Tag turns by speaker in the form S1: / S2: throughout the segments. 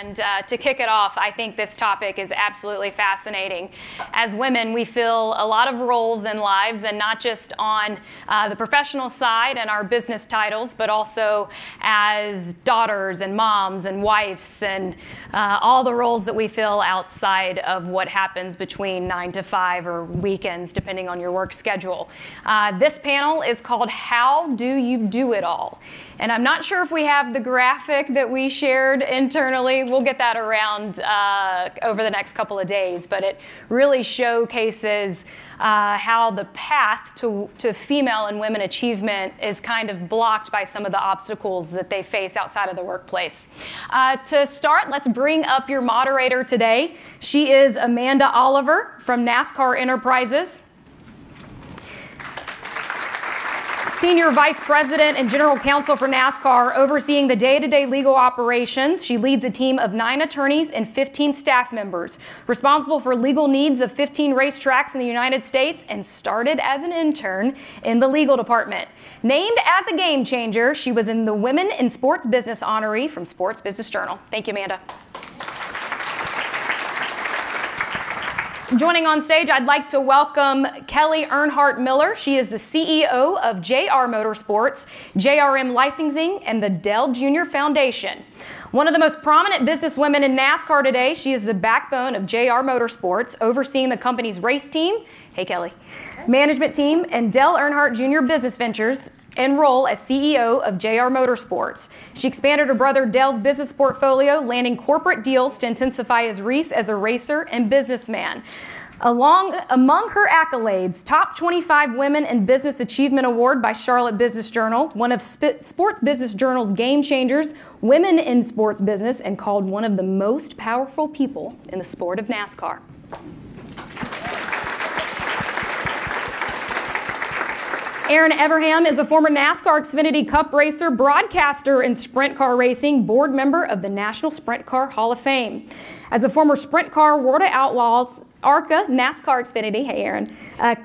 S1: And to kick it off, I think this topic is absolutely fascinating. As women, we fill a lot of roles in lives, and not just on the professional side and our business titles, but also as daughters and moms and wives and all the roles that we fill outside of what happens between 9 to 5 or weekends, depending on your work schedule. This panel is called How Do You Do It All? And I'm not sure if we have the graphic that we shared internally. We'll get that around over the next couple of days, but it really showcases how the path to female and women achievement is kind of blocked by some of the obstacles that they face outside of the workplace. To start, let's bring up your moderator today. She is Amanda Oliver from NASCAR Enterprises. Senior Vice President and General Counsel for NASCAR, overseeing the day-to-day legal operations. She leads a team of 9 attorneys and 15 staff members, responsible for legal needs of 15 racetracks in the United States, and started as an intern in the legal department. Named as a game changer, she was in the Women in Sports Business honoree from Sports Business Journal. Thank you, Amanda. Joining on stage, I'd like to welcome Kelley Earnhardt Miller. She is the CEO of JR Motorsports, JRM Licensing, and the Dell Jr. Foundation. One of the most prominent businesswomen in NASCAR today, she is the backbone of JR Motorsports, overseeing the company's race team, hey Kelley, management team, and Dell Earnhardt Jr. Business Ventures, and role as CEO of JR Motorsports. She expanded her brother Dell's business portfolio, landing corporate deals to intensify his reach as a racer and businessman. Among her accolades, Top 25 Women in Business Achievement Award by Charlotte Business Journal, one of Sports Business Journal's Game Changers, Women in Sports Business, and called one of the most powerful people in the sport of NASCAR. Erin Evernham is a former NASCAR Xfinity Cup racer, broadcaster in sprint car racing, board member of the National Sprint Car Hall of Fame. As a former Sprint Car World of Outlaws, ARCA, NASCAR Xfinity, hey Erin,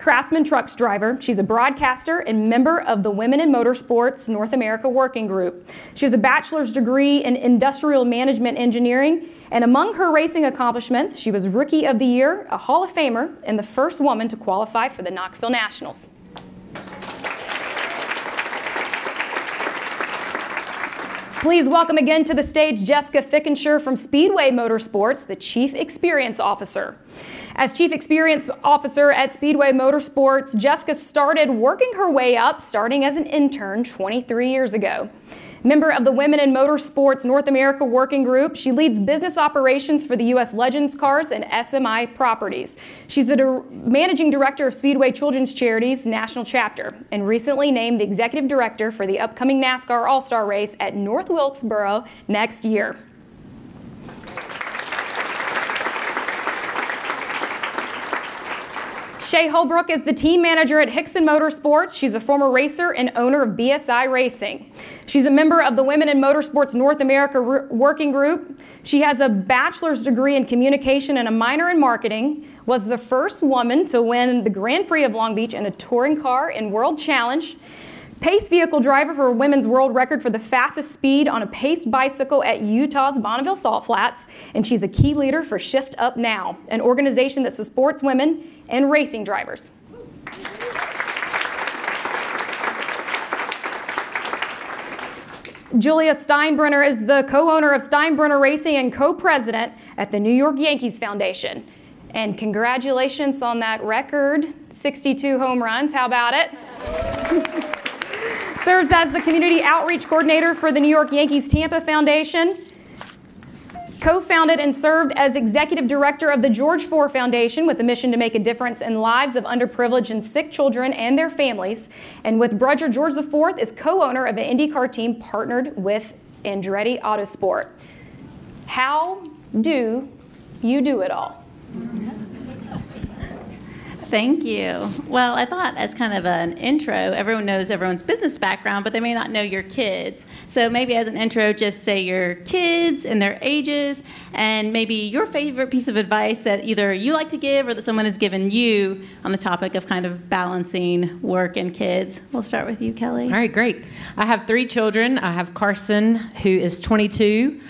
S1: Craftsman Trucks driver, she's a broadcaster and member of the Women in Motorsports North America Working Group. She has a bachelor's degree in industrial management engineering, and among her racing accomplishments, she was Rookie of the Year, a Hall of Famer, and the first woman to qualify for the Knoxville Nationals. Please welcome again to the stage Jessica Fickenscher from Speedway Motorsports, the Chief Experience Officer. As Chief Experience Officer at Speedway Motorsports, Jessica started working her way up, starting as an intern 23 years ago. Member of the Women in Motorsports North America Working Group, she leads business operations for the U.S. Legends Cars and SMI Properties. She's the Managing Director of Speedway Children's Charities National Chapter, and recently named the Executive Director for the upcoming NASCAR All-Star Race at North Wilkesboro next year. Shea Holbrook is the team manager at Hixon Motorsports. She's a former racer and owner of BSI Racing. She's a member of the Women in Motorsports North America Working Group. She has a bachelor's degree in communication and a minor in marketing, was the first woman to win the Grand Prix of Long Beach in a touring car in World Challenge, pace vehicle driver for a women's world record for the fastest speed on a paced bicycle at Utah's Bonneville Salt Flats, and she's a key leader for Shift Up Now, an organization that supports women and racing drivers. Julia Steinbrenner is the co-owner of Steinbrenner Racing and co-president at the New York Yankees Foundation. And congratulations on that record, 62 home runs, how about it? Serves as the community outreach coordinator for the New York Yankees Tampa Foundation. Co-founded and served as executive director of the George Ford Foundation with a mission to make a difference in lives of underprivileged and sick children and their families. And with brother George IV is co-owner of an IndyCar team partnered with Andretti Autosport. How do you do it all?
S2: Thank you. Well, I thought as kind of an intro, everyone knows everyone's business background, but they may not know your kids. So maybe as an intro, just say your kids and their ages, and maybe your favorite piece of advice that either you like to give or that someone has given you on the topic of kind of balancing work and kids. We'll start with you, Kelley.
S3: All right, great. I have 3 children. I have Carson, who is 22,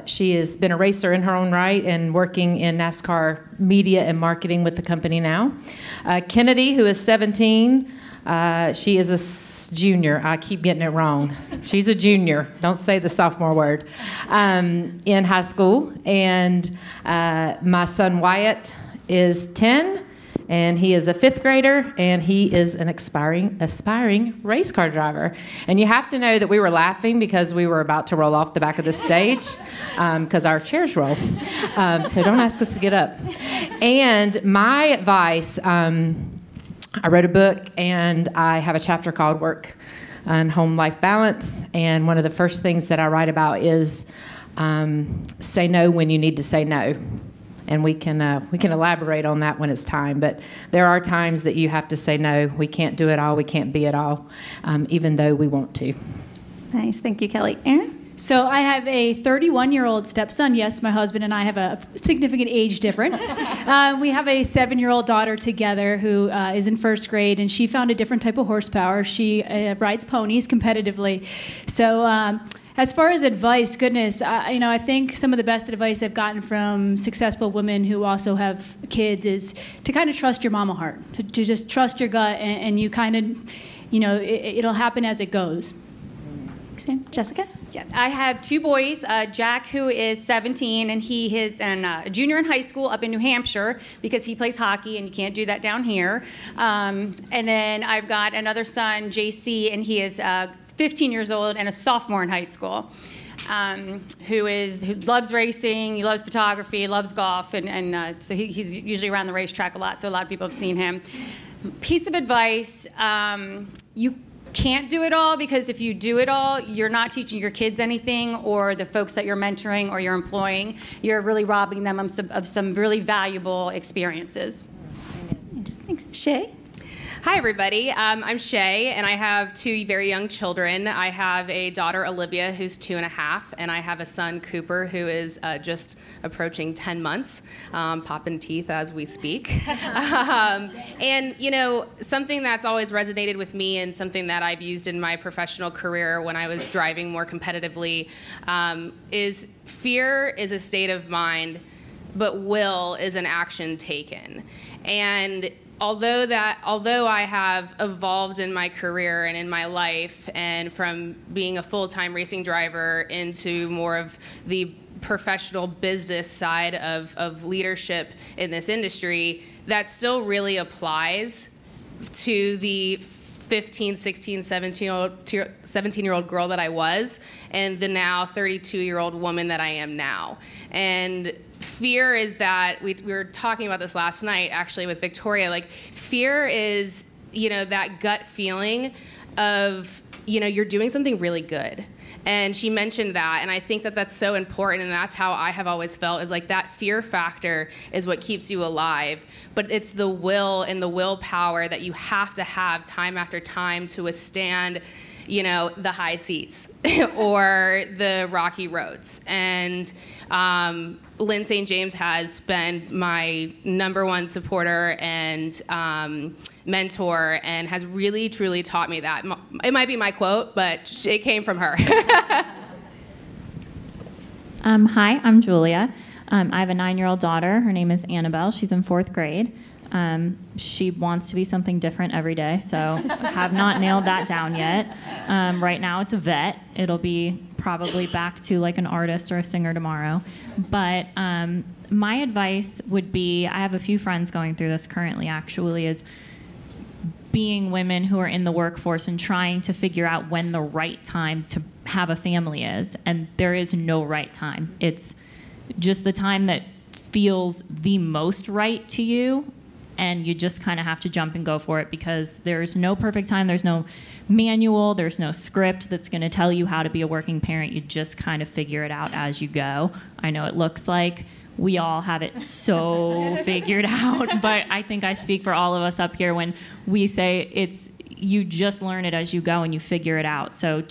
S3: She has been a racer in her own right and working in NASCAR media and marketing with the company now. Kennedy, who is 17, she is a junior. I keep getting it wrong. She's a junior. Don't say the sophomore word. In high school. And my son Wyatt is 10. And he is a 5th grader, and he is an aspiring race car driver. And you have to know that we were laughing because we were about to roll off the back of the stage because our chairs roll. So don't ask us to get up. And my advice, I wrote a book, and I have a chapter called Work and Home-Life Balance. And one of the first things that I write about is say no when you need to say no. And we can elaborate on that when it's time. But there are times that you have to say no. We can't do it all. We can't be it all, even though we want to.
S2: Nice. Thank you, Kelley. Erin?
S4: So I have a 31-year-old stepson. Yes, my husband and I have a significant age difference. We have a 7-year-old daughter together who is in 1st grade, and she found a different type of horsepower. She rides ponies competitively. So as far as advice, goodness, I think some of the best advice I've gotten from successful women who also have kids is to kind of trust your mama heart, to just trust your gut, and you kind of, it'll happen as it goes.
S2: Jessica?
S5: Yeah, I have 2 boys, Jack, who is 17, and he is a junior in high school up in New Hampshire because he plays hockey, and you can't do that down here. And then I've got another son, JC, and he is 15 years old and a sophomore in high school, who loves racing, he loves photography, loves golf, and so he's usually around the racetrack a lot, so a lot of people have seen him. Piece of advice, you can't do it all, because if you do it all, you're not teaching your kids anything, or the folks that you're mentoring or you're employing. You're really robbing them of some really valuable experiences.
S2: Thanks. Shea?
S6: Hi, everybody. I'm Shea, and I have 2 very young children. I have a daughter, Olivia, who's 2.5, and I have a son, Cooper, who is just approaching 10 months, popping teeth as we speak. And, something that's always resonated with me and something that I've used in my professional career when I was driving more competitively is fear is a state of mind, but will is an action taken. And although I have evolved in my career and in my life, and from being a full-time racing driver into more of the professional business side of leadership in this industry, that still really applies to the 15, 16, 17-year-old girl that I was, and the now 32-year-old woman that I am now. And fear is that, we were talking about this last night actually with Victoria, like fear is, that gut feeling of, you're doing something really good. And she mentioned that, and I think that that's so important, and that's how I have always felt, is like that fear factor is what keeps you alive. But it's the will and the willpower that you have to have time after time to withstand, the high seas or the rocky roads. And Lynn St. James has been my #1 supporter and mentor, and has really, truly taught me that. It might be my quote, but it came from her.
S7: Hi, I'm Julia. I have a 9-year-old daughter. Her name is Annabelle. She's in 4th grade. She wants to be something different every day, so have not nailed that down yet. Right now it's a vet. It'll be probably back to like an artist or a singer tomorrow. But my advice would be, I have a few friends going through this currently actually, is being women who are in the workforce and trying to figure out when the right time to have a family is. And there is no right time. It's just the time that feels the most right to you, and you just kind of have to jump and go for it, because there's no perfect time. There's no manual. There's no script that's going to tell you how to be a working parent. You just kind of figure it out as you go. I know it looks like we all have it so figured out, but I think I speak for all of us up here when we say you just learn it as you go and you figure it out. So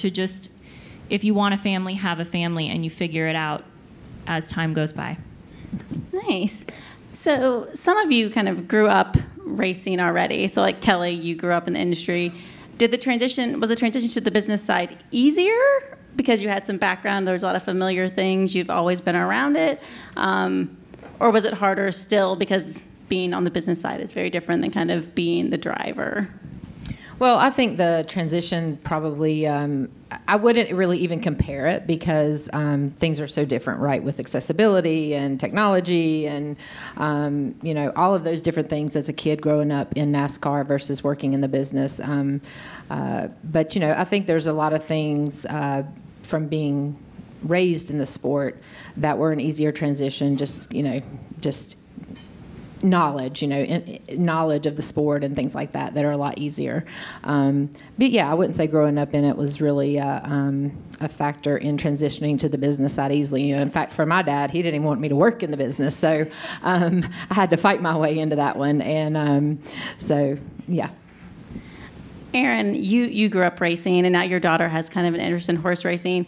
S7: if you want a family, have a family, and you figure it out as time goes by.
S2: Nice. So some of you kind of grew up racing already. So like Kelley, you grew up in the industry. Was the transition to the business side easier because you had some background, there's a lot of familiar things, you've always been around it? Or was it harder still because being on the business side is very different than kind of being the driver?
S3: Well, I think the transition probably, I wouldn't really even compare it because things are so different, right, with accessibility and technology and, all of those different things as a kid growing up in NASCAR versus working in the business. But, I think there's a lot of things from being raised in the sport that were an easier transition, just knowledge, knowledge of the sport and things like that are a lot easier. But yeah, I wouldn't say growing up in it was really a factor in transitioning to the business side easily. In fact, for my dad, he didn't even want me to work in the business, so I had to fight my way into that one. And so, yeah.
S2: Erin, you grew up racing, and now your daughter has kind of an interest in horse racing.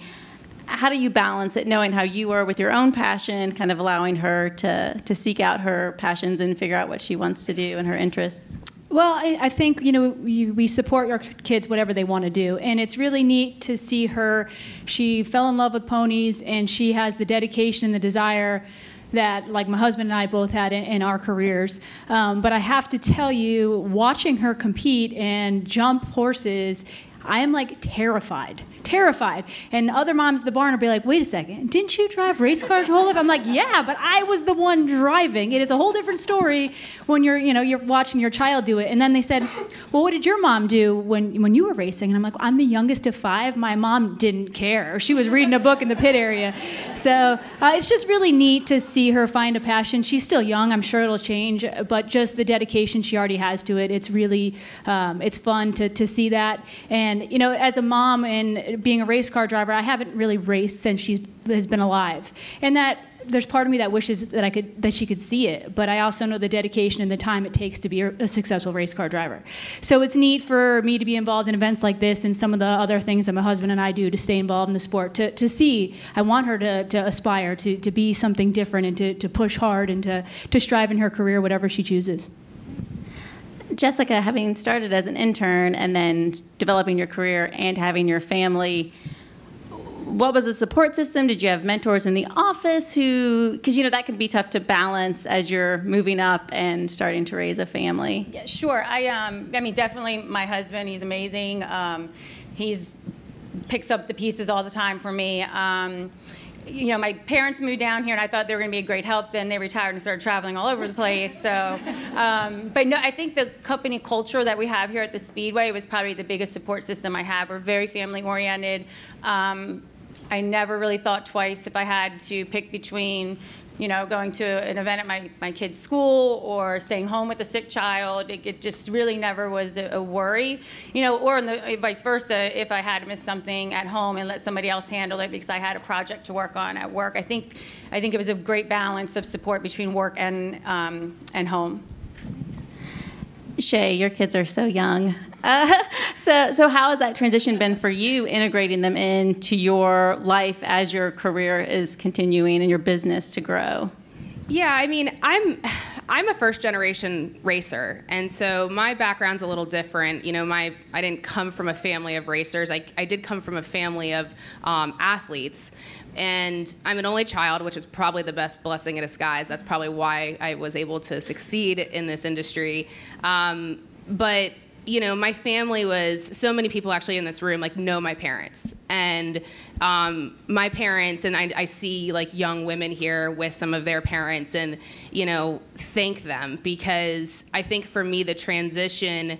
S2: How do you balance it, knowing how you are with your own passion, kind of allowing her to seek out her passions and figure out what she wants to do and her interests?
S4: Well, I think, we support our kids, whatever they want to do. And it's really neat to see her. She fell in love with ponies, and she has the dedication and the desire that, like my husband and I both had in our careers. But I have to tell you, watching her compete and jump horses, I am like terrified. And other moms at the barn will be like, wait a second, didn't you drive race cars your whole life? I'm like, yeah, but I was the one driving. It is a whole different story when you're watching your child do it. And then they said, well, what did your mom do when you were racing? And I'm like, I'm the youngest of 5. My mom didn't care. She was reading a book in the pit area. So it's just really neat to see her find a passion. She's still young. I'm sure it'll change, but just the dedication she already has to it, it's really, it's fun to see that. And, as a mom and being a race car driver, I haven't really raced since she has been alive. And that there's part of me that wishes that she could see it, but I also know the dedication and the time it takes to be a successful race car driver. So it's neat for me to be involved in events like this and some of the other things that my husband and I do to stay involved in the sport, to see. I want her to aspire to be something different and to push hard and to strive in her career, whatever she chooses.
S2: Jessica, having started as an intern and then developing your career and having your family, what was the support system? Did you have mentors in the office because that can be tough to balance as you're moving up and starting to raise a family?
S5: Yeah, sure. I mean, definitely my husband, he's amazing. He's picks up the pieces all the time for me. My parents moved down here, and I thought they were going to be a great help. Then they retired and started traveling all over the place. So, but no, I think the company culture that we have here at the Speedway was probably the biggest support system I have. We're very family-oriented. I never really thought twice if I had to pick between, going to an event at my kid's school or staying home with a sick child. It just really never was a worry, or vice versa, if I had to miss something at home and let somebody else handle it because I had a project to work on at work. I think it was a great balance of support between work and home.
S2: Shea, your kids are so young. So how has that transition been for you, integrating them into your life as your career is continuing and your business to grow?
S6: Yeah, I mean, I'm a first generation racer, and so my background's a little different. I didn't come from a family of racers. I did come from a family of athletes. And I'm an only child, which is probably the best blessing in disguise. That's probably why I was able to succeed in this industry. But my family was, so many people actually in this room know my parents. And my parents, and I see young women here with some of their parents and, thank them, because I think for me the transition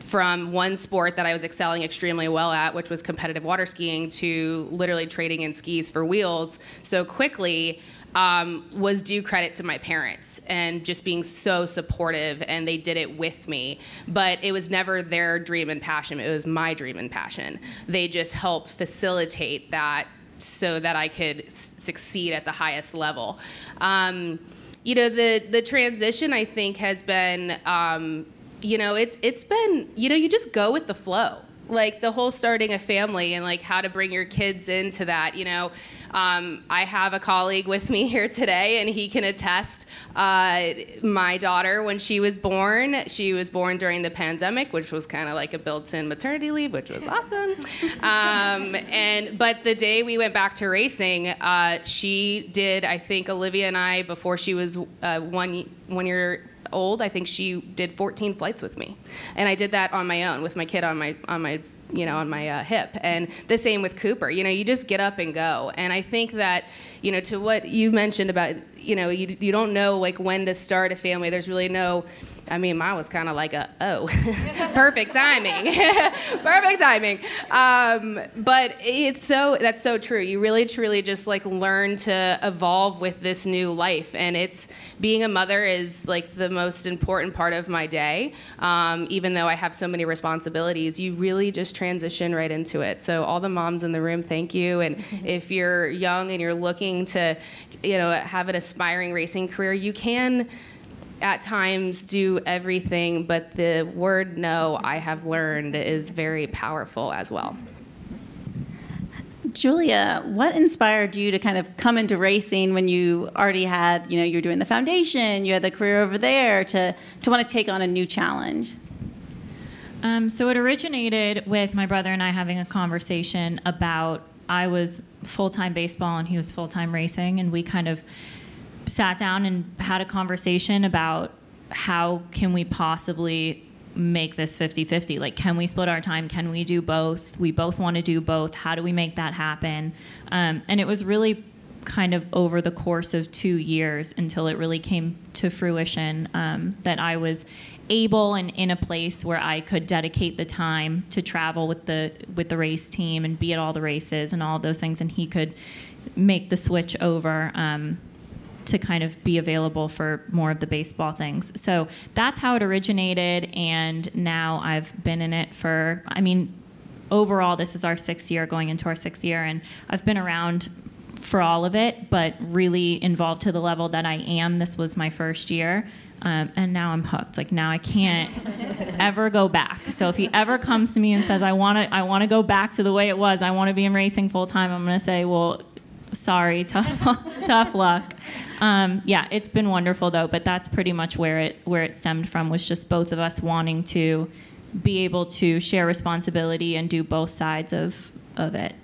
S6: from one sport that I was excelling extremely well at, which was competitive water skiing, to literally trading in skis for wheels so quickly, was due credit to my parents and just being so supportive, and they did it with me. But it was never their dream and passion. It was my dream and passion. They just helped facilitate that so that I could succeed at the highest level. The transition, I think, has been... it's been, you just go with the flow. like the whole starting a family and like how to bring your kids into that, you know. I have a colleague with me here today, and he can attest. My daughter, when she was born during the pandemic, which was kind of like a built-in maternity leave, which was awesome. But the day we went back to racing, she did, I think Olivia and I, before she was 1 year old, I think she did 14 flights with me, and I did that on my own with my kid on my hip. And the same with Cooper. You know, you just get up and go. And I think that, you know, to what you mentioned about, you know, you don't know like when to start a family. There's really no, I mean, mine was kind of like perfect timing, perfect timing. But that's so true. You really, truly just like learn to evolve with this new life. And being a mother is like the most important part of my day. Even though I have so many responsibilities, you really just transition right into it. So all the moms in the room, thank you. And if you're young and you're looking to, you know, have an aspiring racing career, you can at times do everything, but the word no, I have learned, is very powerful as well.
S2: Julia, what inspired you to kind of come into racing when you already had, you know, you're doing the foundation, you had the career over there, to want to take on a new challenge?
S7: So it originated with my brother and I having a conversation about, I was full-time baseball and he was full-time racing, and we kind of sat down and had a conversation about how can we possibly make this 50-50? Like, can we split our time? Can we do both? We both want to do both. How do we make that happen? And it was really kind of over the course of 2 years until it really came to fruition, that I was able and in a place where I could dedicate the time to travel with the race team and be at all the races and all of those things, and he could make the switch over to kind of be available for more of the baseball things. So that's how it originated, and now I've been in it for, I mean, overall this is our 6th year, going into our 6th year, and I've been around for all of it, but really involved to the level that I am. This was my first year, and now I'm hooked. Like, now I can't ever go back. So if he ever comes to me and says, I want to go back to the way it was, I want to be in racing full time, I'm going to say, well, sorry, tough luck. Yeah, it's been wonderful though, but that's pretty much where it stemmed from, was just both of us wanting to be able to share responsibility and do both sides of it.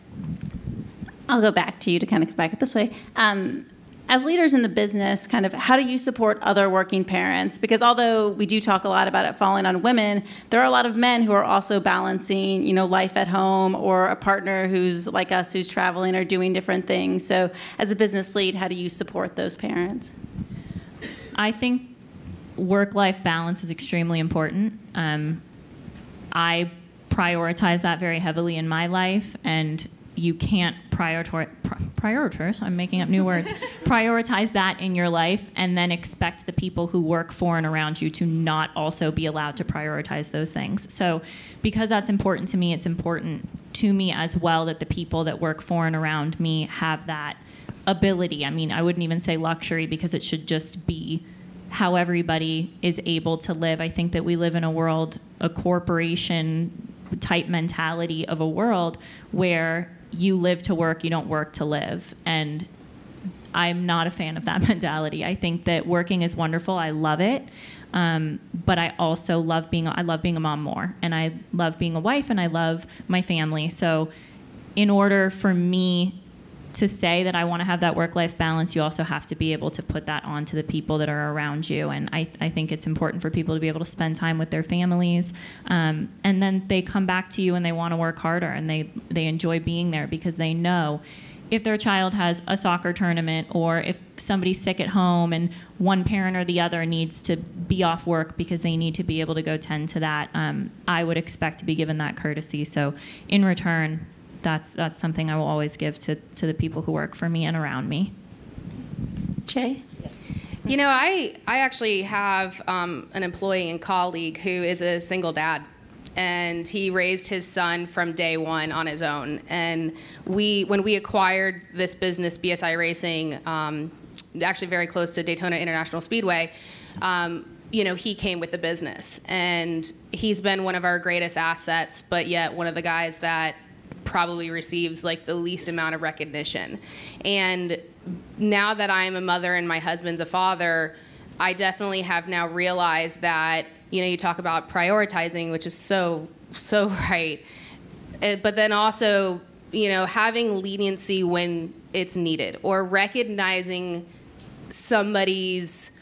S2: I'll go back to you to kind of come back it this way. As leaders in the business, kind of how do you support other working parents? Because although we do talk a lot about it falling on women, there are a lot of men who are also balancing, you know, life at home, or a partner who's like us, who's traveling or doing different things. So as a business lead, how do you support those parents?
S7: I think work-life balance is extremely important. I prioritize that very heavily in my life, and you can't prioritize, I'm making up new words, prioritize that in your life and then expect the people who work for and around you to not also be allowed to prioritize those things. So because that's important to me, it's important to me as well that the people that work for and around me have that ability. I mean, I wouldn't even say luxury, because it should just be how everybody is able to live. I think that we live in a world, a corporation type mentality of a world where you live to work, you don't work to live. And I'm not a fan of that mentality. I think that working is wonderful. I love it. But I also love being a mom more. And I love being a wife, and I love my family. So in order for me to say that I want to have that work-life balance, you also have to be able to put that on to the people that are around you. And I think it's important for people to be able to spend time with their families. And then they come back to you and they want to work harder, and they enjoy being there, because they know if their child has a soccer tournament, or if somebody's sick at home and one parent or the other needs to be off work because they need to be able to go tend to that, I would expect to be given that courtesy. So in return, that's something I will always give to the people who work for me and around me.
S2: Shea?
S6: You know, I actually have an employee and colleague who is a single dad, and he raised his son from day one on his own. And when we acquired this business, BSI Racing, actually very close to Daytona International Speedway, he came with the business, and he's been one of our greatest assets, but yet one of the guys that probably receives like the least amount of recognition. And now that I am a mother and my husband's a father, I definitely have now realized that, you talk about prioritizing, which is so right. But then also, having leniency when it's needed, or recognizing somebody's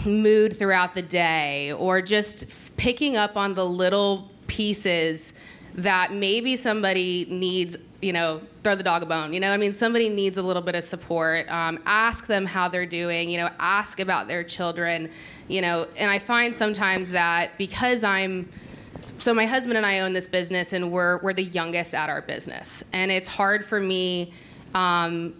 S6: mood throughout the day, or just picking up on the little pieces that maybe somebody needs, throw the dog a bone, somebody needs a little bit of support. Ask them how they're doing, ask about their children, and I find sometimes that because so my husband and I own this business, and we're the youngest at our business, and it's hard for me on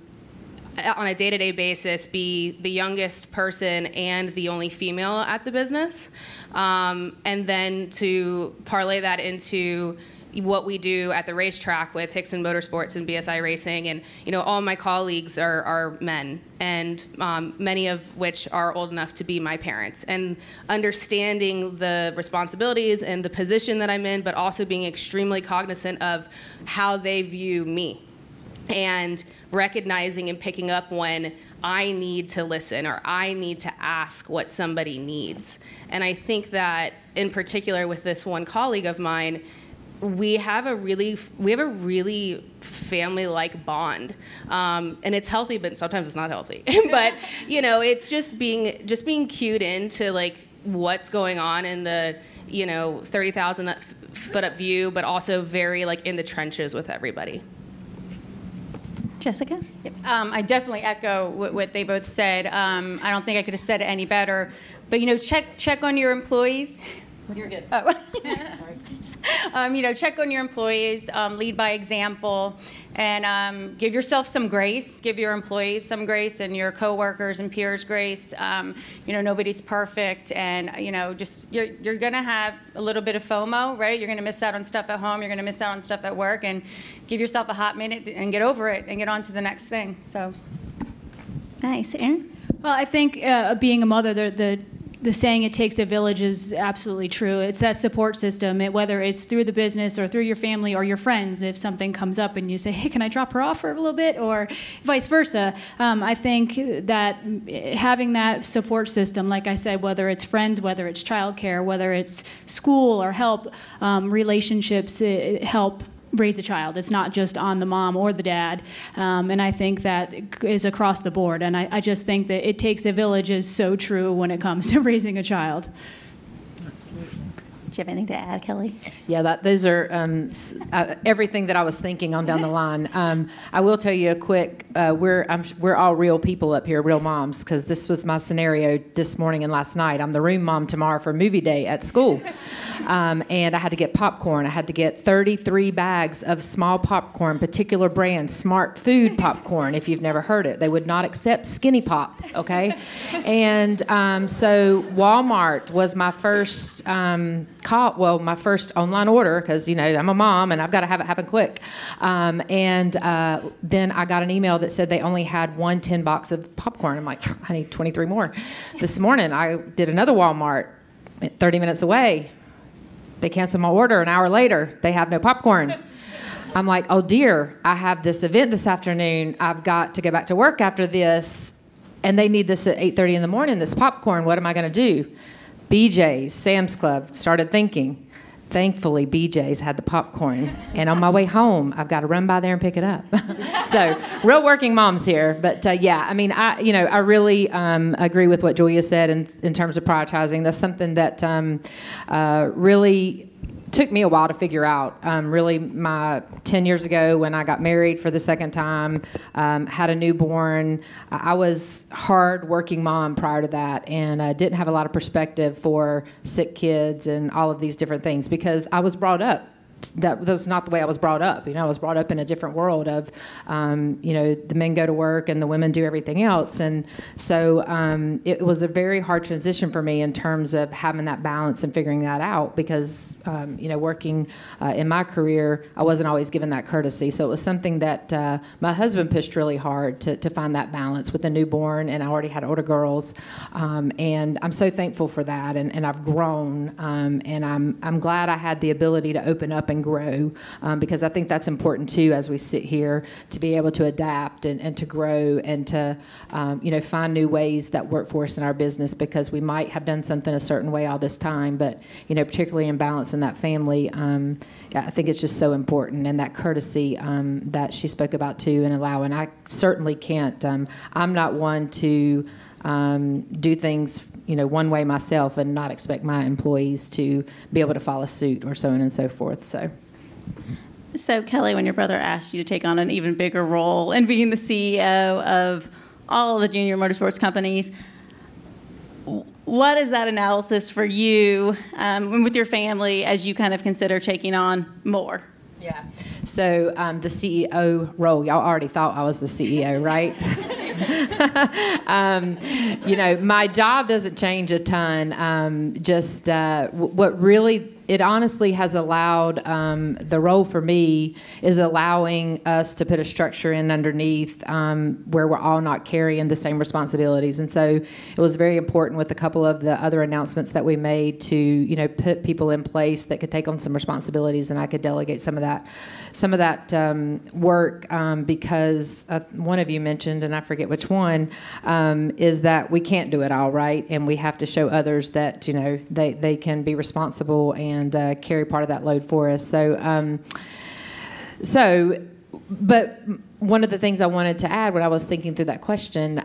S6: a day-to-day basis be the youngest person and the only female at the business, and then to parlay that into what we do at the racetrack with Hixon Motorsports and BSI Racing, and all my colleagues are men, and many of which are old enough to be my parents, and understanding the responsibilities and the position that I'm in, but also being extremely cognizant of how they view me, and recognizing and picking up when I need to listen or I need to ask what somebody needs. And I think that in particular with this one colleague of mine, we have a really family-like bond, and it's healthy, but sometimes it's not healthy. But it's just being cued into like what's going on in the 30,000 foot up view, but also very like in the trenches with everybody.
S2: Jessica?
S5: I definitely echo what they both said. I don't think I could have said it any better. But check on your employees. You're good. Oh. Sorry. Check on your employees, lead by example, and give yourself some grace. Give your employees some grace, and your coworkers and peers grace. Nobody's perfect, and you're gonna have a little bit of FOMO, right? You're gonna miss out on stuff at home. You're gonna miss out on stuff at work, and give yourself a hot minute and get over it and get on to the next thing. So,
S2: nice, Erin.
S4: Well, I think being a mother, the saying "it takes a village" is absolutely true. It's that support system, whether it's through the business or through your family or your friends. If something comes up and you say, "Hey, can I drop her off for a little bit?" or vice versa. I think that having that support system, like I said, whether it's friends, whether it's childcare, whether it's school or help, relationships help raise a child. It's not just on the mom or the dad. And I think that is across the board. And I just think that it takes a village is so true when it comes to raising a child.
S2: Do you have anything to add, Kelley?
S3: Yeah, those are everything that I was thinking on down the line. I will tell you a quick. We're all real people up here, real moms, because this was my scenario this morning and last night. I'm the room mom tomorrow for movie day at school, and I had to get popcorn. I had to get 33 bags of small popcorn, particular brand, Smart Food popcorn. If you've never heard it, they would not accept Skinny Pop. Okay, and so Walmart was my first. My first online order, because I'm a mom and I've got to have it happen quick. And then I got an email that said they only had one 10 box of popcorn. I'm like, I need 23 more. This morning I did another Walmart 30 minutes away. They canceled my order. An hour later, they have no popcorn. I'm like, oh dear, I have this event this afternoon. I've got to go back to work after this, and they need this at 8:30 in the morning, this popcorn. What am I going to do? BJ's, Sam's Club, started thinking. Thankfully, BJ's had the popcorn. And on my way home, I've got to run by there and pick it up. So, real working moms here. But I really agree with what Julia said in terms of prioritizing. That's something that really took me a while to figure out. Really, my 10 years ago when I got married for the second time, had a newborn. I was hard working mom prior to that, and didn't have a lot of perspective for sick kids and all of these different things because I was brought up that was not the way I was brought up. I was brought up in a different world of, the men go to work and the women do everything else. And so it was a very hard transition for me in terms of having that balance and figuring that out because, working in my career, I wasn't always given that courtesy. So it was something that my husband pushed really hard to find that balance with a newborn, and I already had older girls. And I'm so thankful for that, and I've grown, and I'm glad I had the ability to open up and grow, because I think that's important too as we sit here, to be able to adapt and to grow and to find new ways that work for us in our business, because we might have done something a certain way all this time, but particularly in balance in that family, I think it's just so important, and that courtesy that she spoke about too, and allowing. I certainly can't. I'm not one to do things one way myself and not expect my employees to be able to follow suit, or so on and so forth.
S2: So Kelley, when your brother asked you to take on an even bigger role and being the CEO of all the junior motorsports companies, what is that analysis for you with your family as you kind of consider taking on more?
S3: Yeah. So the CEO role, y'all already thought I was the CEO, right? My job doesn't change a ton. What really, it honestly has allowed, the role for me is allowing us to put a structure in underneath where we're all not carrying the same responsibilities. And so it was very important with a couple of the other announcements that we made to, put people in place that could take on some responsibilities, and I could delegate some of that work, because one of you mentioned, and I forget which one, is that we can't do it all, right? And we have to show others that, they can be responsible and carry part of that load for us. But one of the things I wanted to add when I was thinking through that question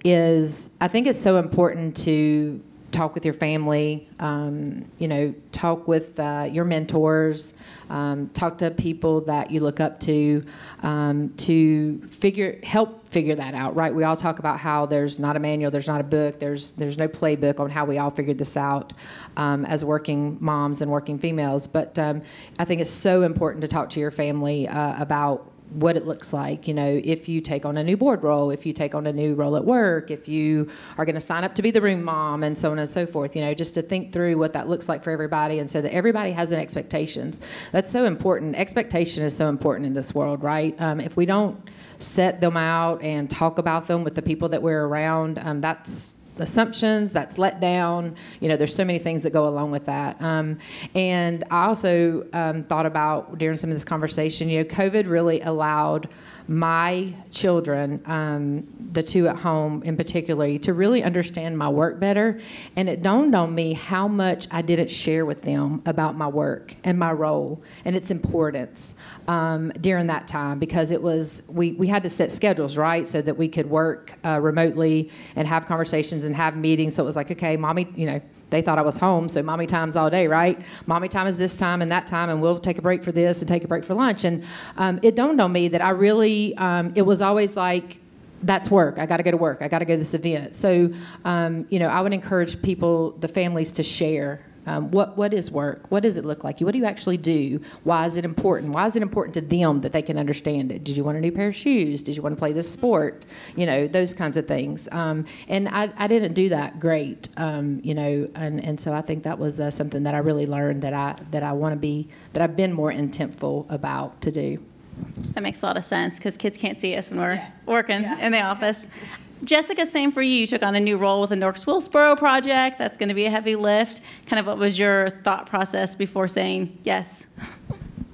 S3: is I think it's so important to talk with your family, talk with your mentors, talk to people that you look up to help figure that out, right? We all talk about how there's not a manual, there's not a book, there's no playbook on how we all figured this out as working moms and working females. But I think it's so important to talk to your family about what it looks like, if you take on a new board role, if you take on a new role at work, if you are going to sign up to be the room mom, and so on and so forth, just to think through what that looks like for everybody, and so that everybody has an expectations. That's so important. Expectation is so important in this world, right? If we don't set them out and talk about them with the people that we're around, that's assumptions, that's let down. There's so many things that go along with that. And I also thought about during some of this conversation, COVID really allowed my children, the two at home in particular, to really understand my work better. And it dawned on me how much I didn't share with them about my work and my role and its importance during that time, because it was, we had to set schedules, right, so that we could work remotely and have conversations and have meetings. So it was like, okay, mommy, they thought I was home, so mommy time's all day, right? Mommy time is this time and that time, and we'll take a break for this and take a break for lunch. And it dawned on me that I really, it was always like, that's work. I got to go to work. I got to go to this event. So, I would encourage people, the families, to share. What is work? What does it look like? What do you actually do? Why is it important? Why is it important to them that they can understand it? Did you want a new pair of shoes? Did you want to play this sport? Those kinds of things. And I didn't do that great, and so I think that was something that I really learned that I want to be, that I've been more intentful about to do.
S2: That makes a lot of sense, because kids can't see us when we're working in the office. Jessica, same for you. You took on a new role with the North Wilkesboro project. That's going to be a heavy lift. Kind of what was your thought process before saying yes?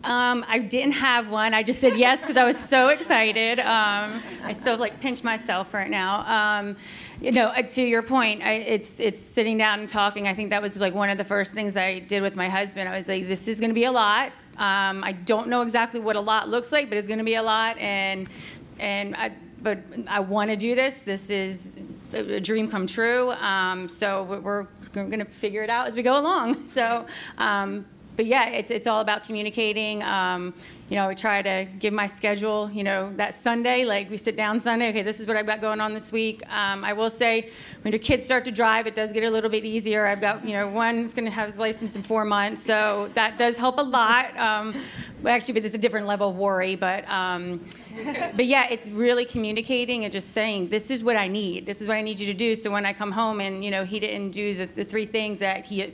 S5: I didn't have one. I just said yes because I was so excited. I still pinch myself right now. To your point, it's sitting down and talking. I think that was one of the first things I did with my husband. I was like, this is going to be a lot. I don't know exactly what a lot looks like, but it's going to be a lot. But I want to do this. This is a dream come true. So we're going to figure it out as we go along. So but yeah, it's all about communicating. I try to give my schedule, that Sunday, like we sit down Sunday, okay, this is what I've got going on this week. I will say when your kids start to drive, it does get a little bit easier. I've got, one's going to have his license in 4 months, so that does help a lot. But it's a different level of worry, but yeah, it's really communicating and just saying, this is what I need. This is what I need you to do. So when I come home and, he didn't do the 3 things that he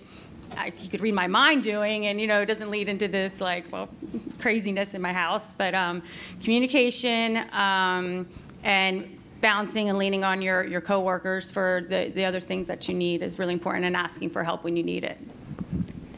S5: could read my mind doing, and it doesn't lead into this craziness in my house. But communication and balancing and leaning on your coworkers for the other things that you need is really important, and asking for help when you need it.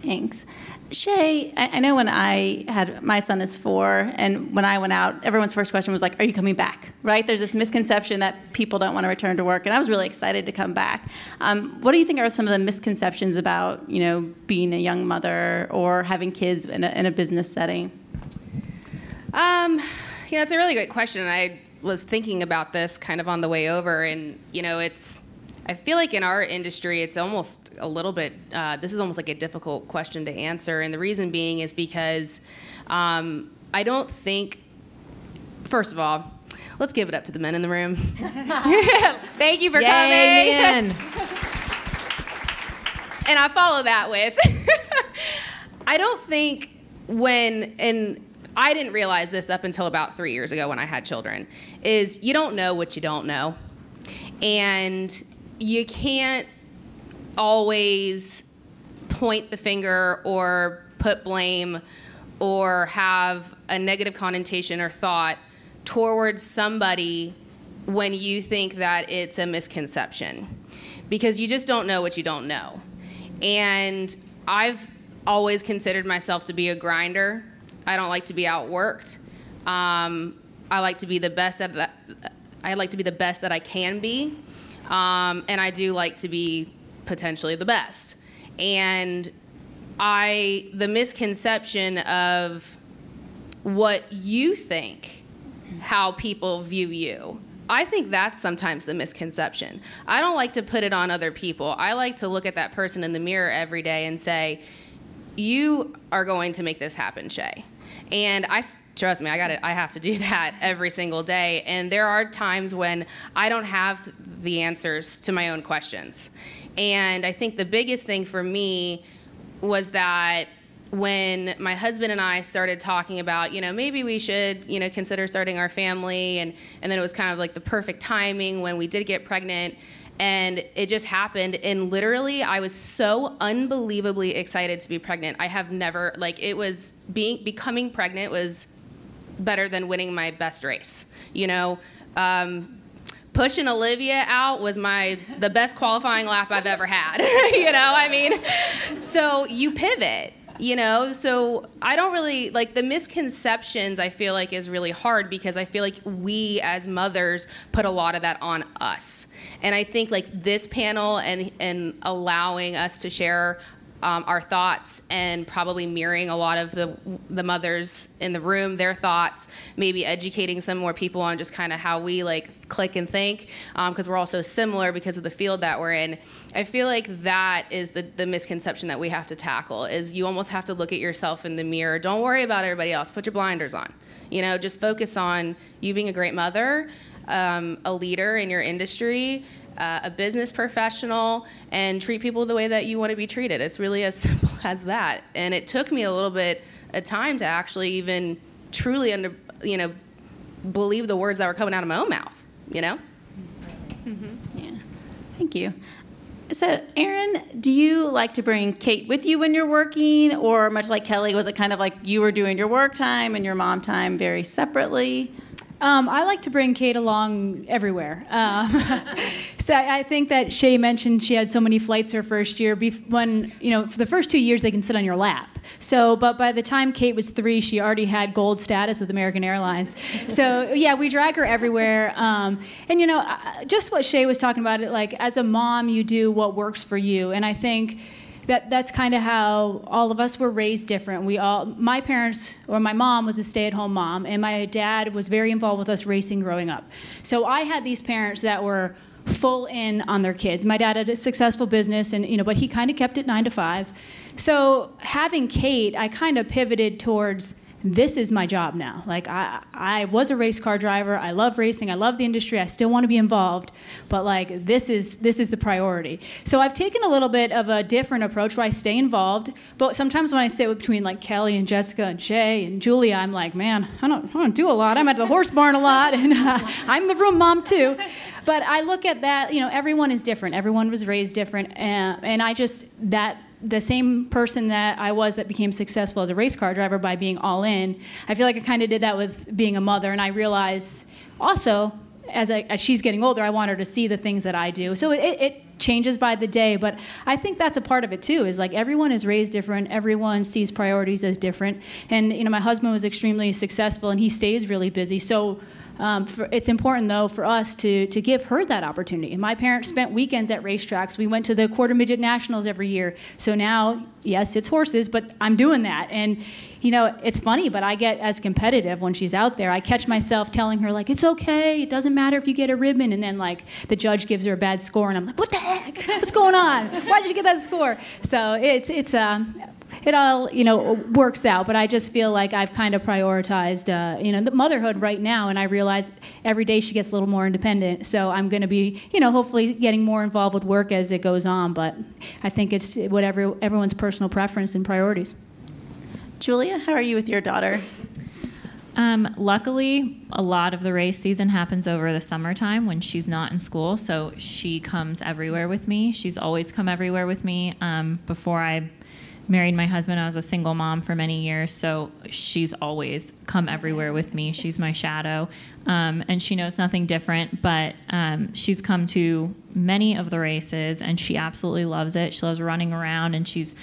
S2: Thanks. Shea, I know when my son is 4, and when I went out, everyone's first question was like, are you coming back, right? There's this misconception that people don't want to return to work, and I was really excited to come back. What do you think are some of the misconceptions about, being a young mother or having kids in a business setting?
S6: It's a really great question, and I was thinking about this kind of on the way over, and, I feel like in our industry, it's almost a little bit, this is almost like a difficult question to answer. And the reason being is because I don't think, first of all, let's give it up to the men in the room. Thank you for coming.
S3: Men.
S6: And I follow that with, I don't think and I didn't realize this up until about 3 years ago when I had children, is you don't know what you don't know. And you can't always point the finger or put blame or have a negative connotation or thought towards somebody when you think that it's a misconception, because you just don't know what you don't know. And I've always considered myself to be a grinder. I don't like to be outworked. I like to be the best at that. I like to be the best that I can be. And I do like to be potentially the best. And the misconception of what you think, how people view you, I think that's sometimes the misconception. I don't like to put it on other people. I like to look at that person in the mirror every day and say, you are going to make this happen, Shea. And trust me, I have to do that every single day. And there are times when I don't have the answers to my own questions. And I think the biggest thing for me was that when my husband and I started talking about, maybe we should, consider starting our family. And then it was kind of like the perfect timing when we did get pregnant. And it just happened, and literally I was so unbelievably excited to be pregnant. I have never, becoming pregnant was better than winning my best race. Pushing Olivia out was the best qualifying lap I've ever had. So you pivot. So I don't really, the misconceptions I feel like is really hard, because I feel like we as mothers put a lot of that on us. And I think this panel and allowing us to share our thoughts and probably mirroring a lot of the mothers in the room, their thoughts, maybe educating some more people on just kind of how we click and think, because we're all so similar because of the field that we're in. I feel like that is the misconception that we have to tackle, is you almost have to look at yourself in the mirror. Don't worry about everybody else. Put your blinders on. Just focus on you being a great mother, a leader in your industry, a business professional, and treat people the way that you want to be treated. It's really as simple as that. And it took me a little bit of time to actually even truly believe the words that were coming out of my own mouth,
S2: Mm-hmm. Yeah. Thank you. So, Erin, do you like to bring Kate with you when you're working, or much like Kelley, was it kind of like you were doing your work time and your mom time very separately?
S4: I like to bring Kate along everywhere. So I think that Shea mentioned she had so many flights her first year. When, for the first 2 years, they can sit on your lap. So, but by the time Kate was 3, she already had gold status with American Airlines. So, yeah, we drag her everywhere. And, just what Shea was talking about, as a mom, you do what works for you. And I think that's kind of how all of us were raised different. My parents, or my mom was a stay-at-home mom, and my dad was very involved with us racing growing up. So I had these parents that were full in on their kids. My dad had a successful business, and but he kind of kept it 9 to 5. So having Kate, I kind of pivoted towards, this is my job now. Like, I was a race car driver. I love racing. I love the industry. I still want to be involved. But like, this is the priority. So I've taken a little bit of a different approach where I stay involved. But sometimes when I sit between like Kelley and Jessica and Shea and Julia, I'm like, man, I don't do a lot. I'm at the horse barn a lot, and I'm the room mom too. But I look at that. Everyone is different. Everyone was raised different, and I just the same person that I was that became successful as a race car driver by being all in, I feel like I kind of did that with being a mother, and I realize also as she's getting older, I want her to see the things that I do. So it changes by the day, but I think that's a part of it too, is like everyone is raised different, everyone sees priorities as different, and my husband was extremely successful and he stays really busy, so it's important, though, for us to give her that opportunity. And my parents spent weekends at racetracks. We went to the Quarter Midget Nationals every year. So now, yes, it's horses, but I'm doing that. And, it's funny, but I get as competitive when she's out there. I catch myself telling her, like, it's okay. It doesn't matter if you get a ribbon. And then, like, the judge gives her a bad score, and I'm like, what the heck? What's going on? Why did you get that score? So it all, works out, but I just feel like I've kind of prioritized, the motherhood right now, and I realize every day she gets a little more independent, so I'm going to be, hopefully getting more involved with work as it goes on, but I think it's whatever everyone's personal preference and priorities.
S2: Julia, how are you with your daughter?
S7: Luckily, a lot of the race season happens over the summertime when she's not in school, so she comes everywhere with me. She's always come everywhere with me. Before I married my husband, I was a single mom for many years, so she's always come everywhere with me. She's my shadow, and she knows nothing different, but she's come to many of the races, and she absolutely loves it. She loves running around, and she's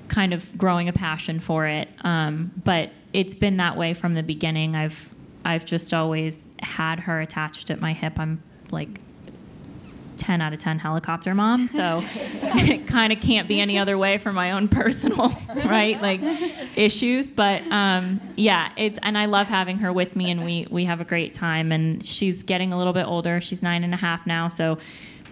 S7: kind of growing a passion for it, but it's been that way from the beginning. I've just always had her attached at my hip. I'm like 10 out of 10 helicopter mom, so it kind of can't be any other way for my own personal issues, but yeah, and I love having her with me, and we have a great time, and she's getting a little bit older. She's 9.5 now, so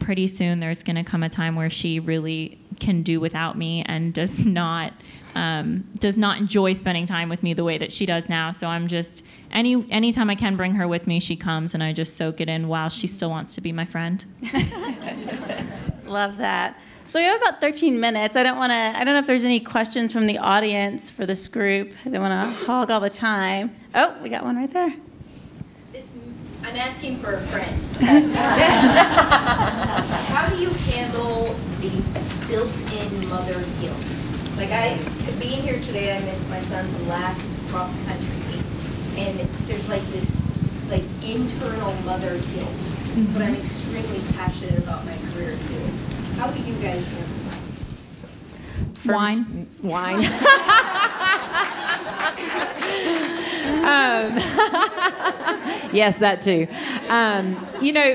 S7: pretty soon there's going to come a time where she really can do without me and does not enjoy spending time with me the way that she does now. So I'm just, anytime I can bring her with me, she comes, and I just soak it in while she still wants to be my friend.
S2: Love that. So we have about 13 minutes. I don't know if there's any questions from the audience for this group. I don't want to hog all the time. Oh, we got one right there.
S8: I'm asking for a friend. How do you handle the built-in mother guilt? Like, to being here today, I missed my son's last cross country, and there's like this internal mother guilt. But I'm extremely passionate about my career too. How do you guys handle that?
S4: Wine.
S3: Yes, that too.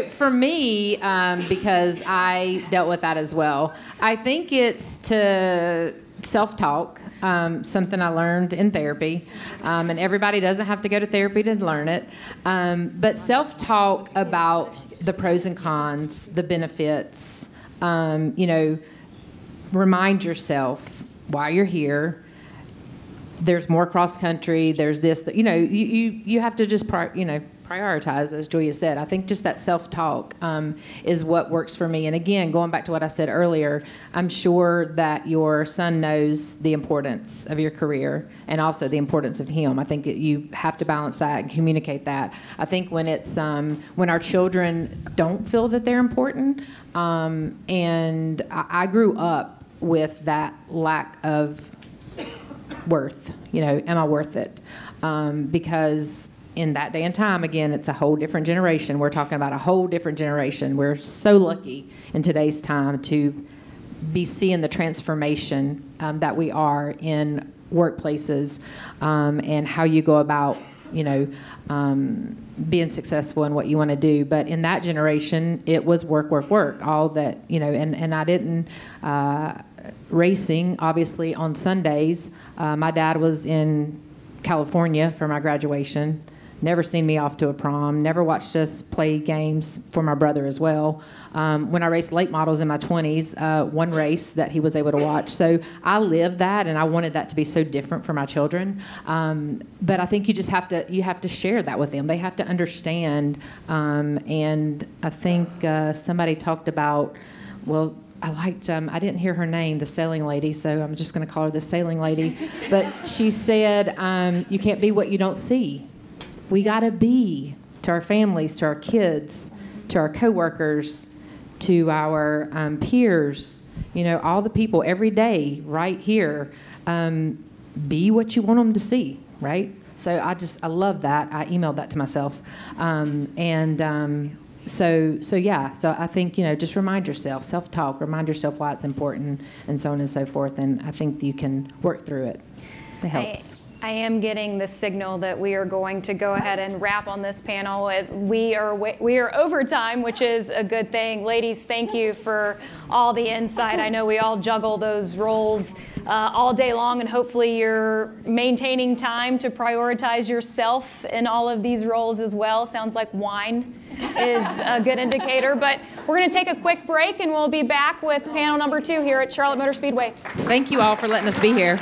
S3: For me, because I dealt with that as well, I think it's to self-talk, something I learned in therapy, and everybody doesn't have to go to therapy to learn it, but self-talk about the pros and cons, the benefits, remind yourself why you're here. There's more cross country. There's this. You have to just prioritize, as Julia said. I think just that self-talk is what works for me. And again, going back to what I said earlier, I'm sure that your son knows the importance of your career and also the importance of him. I think you have to balance that and communicate that. I think when it's when our children don't feel that they're important, and I grew up with that lack of worth, am I worth it? Because in that day and time, again, it's a whole different generation. We're talking about a whole different generation. We're so lucky in today's time to be seeing the transformation that we are in workplaces, and how you go about, being successful in what you want to do. But in that generation, it was work, work, work. All that, and I didn't, racing, obviously, on Sundays. My dad was in California for my graduation, never seen me off to a prom, never watched us play games for my brother as well. When I raced late models in my 20s, one race that he was able to watch. So I lived that, and I wanted that to be so different for my children. But I think you just have to share that with them. They have to understand. And I think somebody talked about, well, I liked, I didn't hear her name, the sailing lady, so I'm just going to call her the sailing lady. But she said, you can't be what you don't see. We got to be to our families, to our kids, to our coworkers, to our peers, all the people every day right here. Be what you want them to see, right? So I love that. I emailed that to myself. So I think, just remind yourself, self-talk, remind yourself why it's important, and so on and so forth. And I think you can work through it. It helps.
S1: I am getting the signal that we are going to go ahead and wrap on this panel. We are over time, which is a good thing. Ladies, thank you for all the insight. I know we all juggle those roles all day long, and hopefully you're maintaining time to prioritize yourself in all of these roles as well. Sounds like wine is a good indicator. But we're going to take a quick break, and we'll be back with panel number 2 here at Charlotte Motor Speedway.
S3: Thank you all for letting us be here.